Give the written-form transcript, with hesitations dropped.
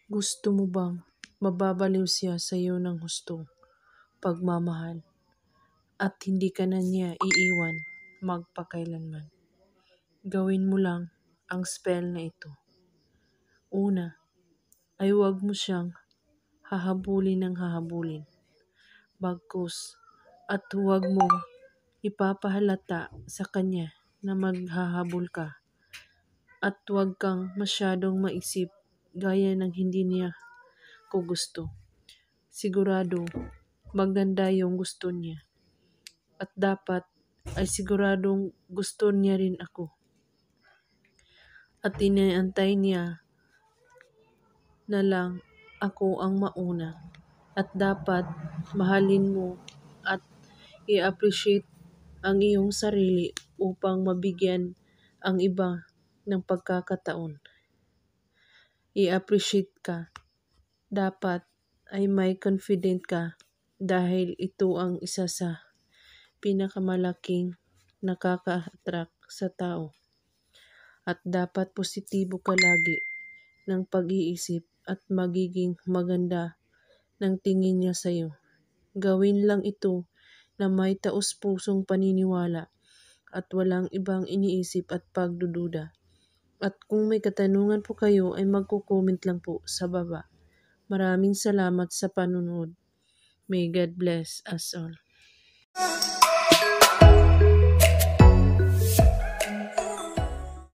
Gusto mo bang mababaliw siya sa iyo ng hustong pagmamahal at hindi ka na niya iiwan magpakailanman? Gawin mo lang ang spell na ito. Una ay huwag mo siyang hahabulin ng hahabulin. Bagkus at huwag mo ipapahalata sa kanya na maghahabol ka. At huwag kang masyadong maisip gaya ng hindi niya ko gusto. Sigurado maganda yung gusto niya. At dapat ay siguradong gusto niya rin ako. At inaantay niya na lang ako ang mauna. At dapat mahalin mo at i-appreciate ang iyong sarili upang mabigyan ang iba ng pagkakataon. I-appreciate ka. Dapat ay may confident ka dahil ito ang isa sa pinakamalaking nakaka-attract sa tao. At dapat positibo ka lagi ng pag-iisip at magiging maganda ng tingin niya sa iyo. Gawin lang ito na may taus-pusong paniniwala at walang ibang iniisip at pagdududa. At kung may katanungan po kayo ay magko-comment lang po sa baba. Maraming salamat sa panonood. May God bless us all.